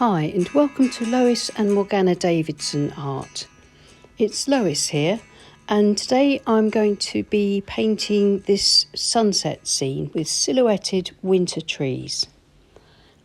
Hi and welcome to Lois and Morgana Davidson Art. It's Lois here, and today I'm going to be painting this sunset scene with silhouetted winter trees.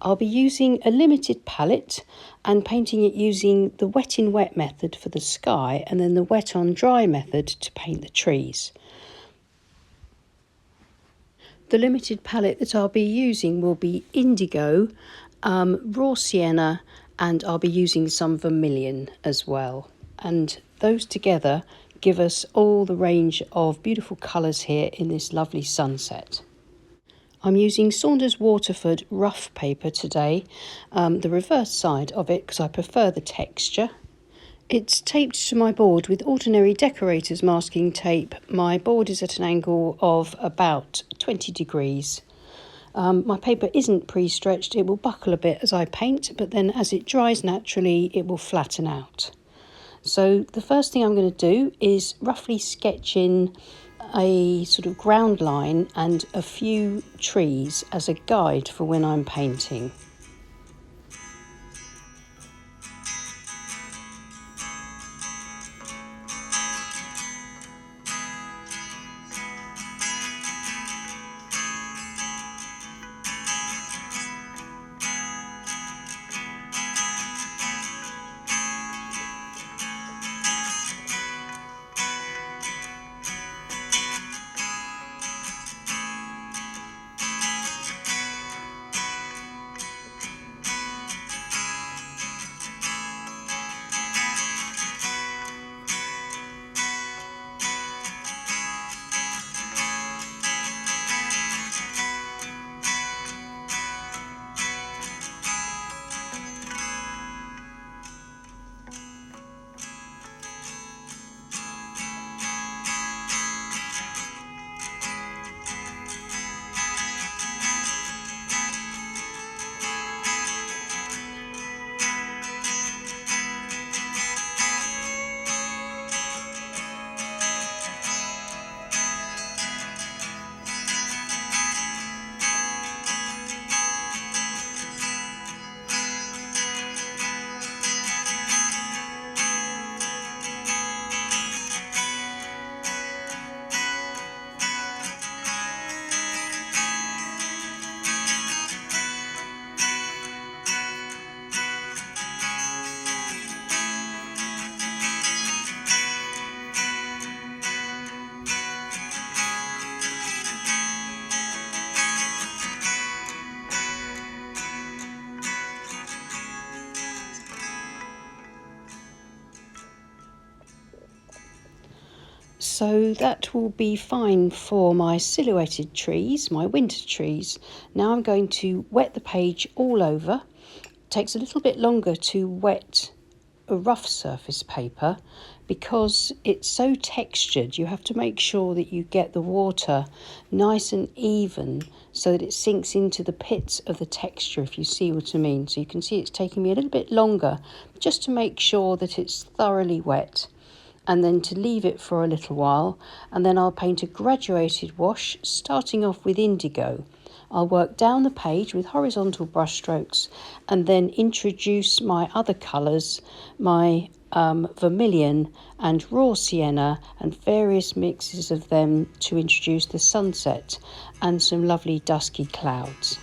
I'll be using a limited palette and painting it using the wet in wet method for the sky and then the wet on dry method to paint the trees. The limited palette that I'll be using will be indigo, raw sienna, and I'll be using some vermilion as well. And those together give us all the range of beautiful colours here in this lovely sunset. I'm using Saunders Waterford rough paper today, the reverse side of it because I prefer the texture. It's taped to my board with ordinary decorator's masking tape. My board is at an angle of about 20 degrees. My paper isn't pre-stretched, it will buckle a bit as I paint, but then as it dries naturally it will flatten out. So the first thing I'm going to do is roughly sketch in a sort of ground line and a few trees as a guide for when I'm painting. So that will be fine for my silhouetted trees, my winter trees. Now I'm going to wet the page all over. It takes a little bit longer to wet a rough surface paper because it's so textured. You have to make sure that you get the water nice and even so that it sinks into the pits of the texture, if you see what I mean. So you can see it's taking me a little bit longer just to make sure that it's thoroughly wet, and then to leave it for a little while, and then I'll paint a graduated wash starting off with indigo. I'll work down the page with horizontal brush strokes and then introduce my other colours, my vermilion and raw sienna and various mixes of them to introduce the sunset and some lovely dusky clouds.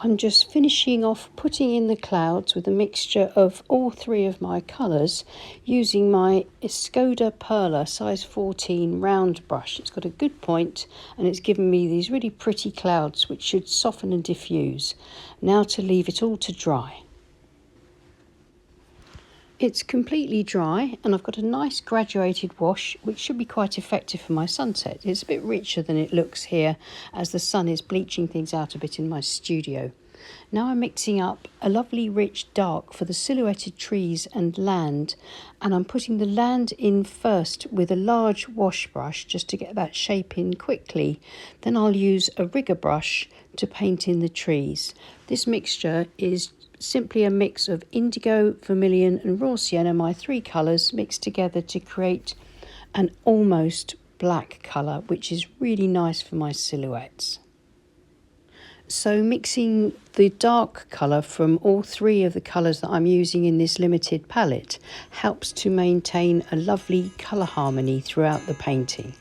I'm just finishing off putting in the clouds with a mixture of all three of my colours using my Escoda Perla size 14 round brush. It's got a good point and it's given me these really pretty clouds which should soften and diffuse. Now to leave it all to dry. It's completely dry and I've got a nice graduated wash which should be quite effective for my sunset. It's a bit richer than it looks here as the sun is bleaching things out a bit in my studio. Now I'm mixing up a lovely rich dark for the silhouetted trees and land, and I'm putting the land in first with a large wash brush just to get that shape in quickly. Then I'll use a rigger brush to paint in the trees. This mixture is simply a mix of indigo, vermilion and raw sienna, my three colours mixed together to create an almost black colour, which is really nice for my silhouettes. So mixing the dark colour from all three of the colours that I'm using in this limited palette helps to maintain a lovely colour harmony throughout the painting.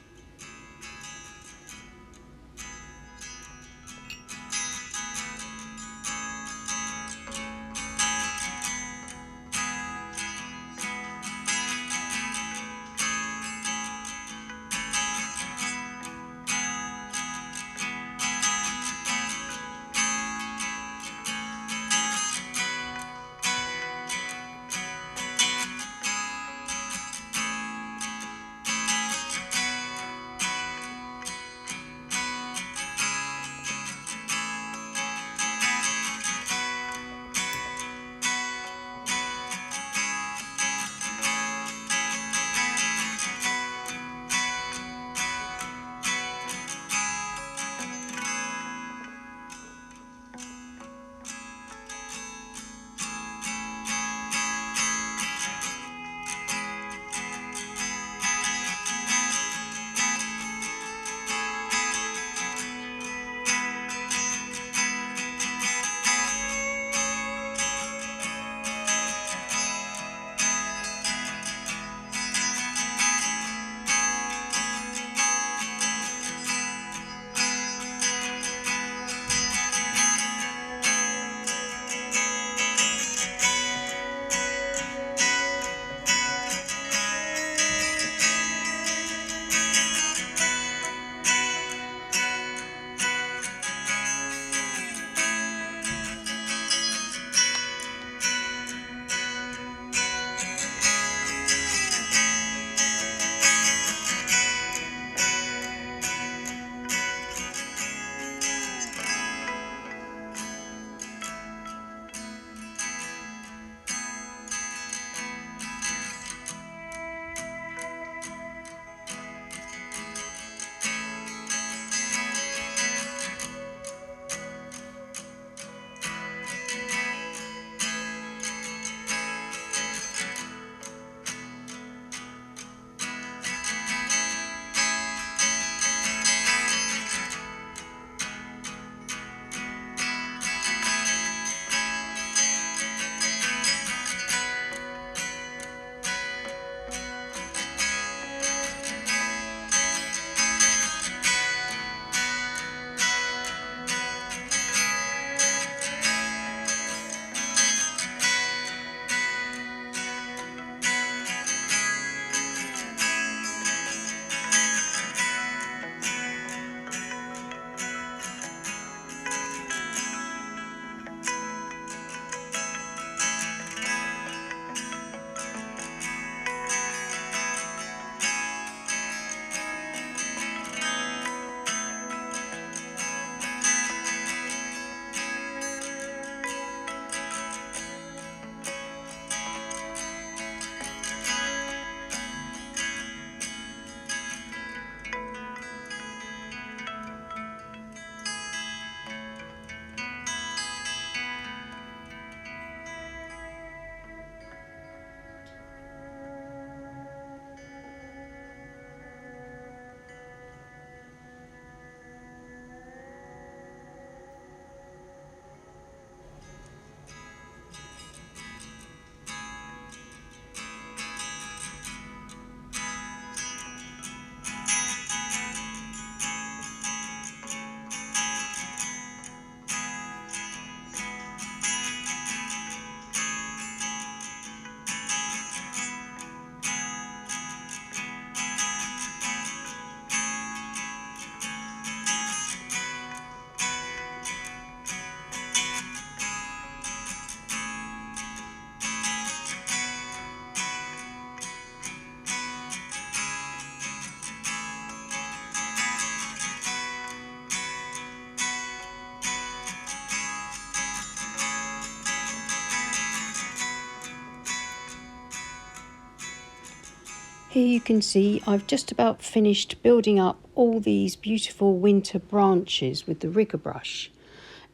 Here you can see I've just about finished building up all these beautiful winter branches with the rigger brush.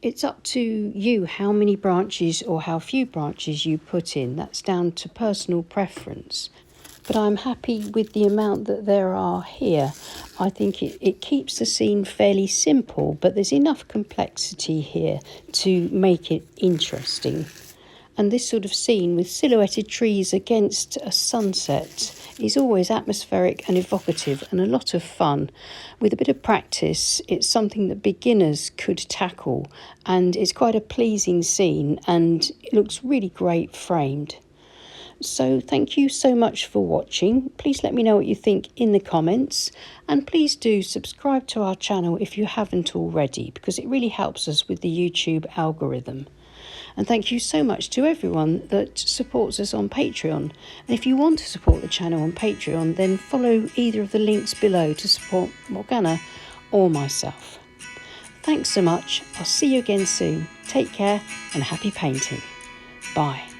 It's up to you how many branches or how few branches you put in. That's down to personal preference. But I'm happy with the amount that there are here. I think it keeps the scene fairly simple, but there's enough complexity here to make it interesting. And this sort of scene with silhouetted trees against a sunset is always atmospheric and evocative and a lot of fun. With a bit of practice, it's something that beginners could tackle, and it's quite a pleasing scene and it looks really great framed. So thank you so much for watching. Please let me know what you think in the comments, and please do subscribe to our channel if you haven't already, because it really helps us with the YouTube algorithm. And thank you so much to everyone that supports us on Patreon. And if you want to support the channel on Patreon, then follow either of the links below to support Morgana or myself. Thanks so much. I'll see you again soon. Take care and happy painting. Bye.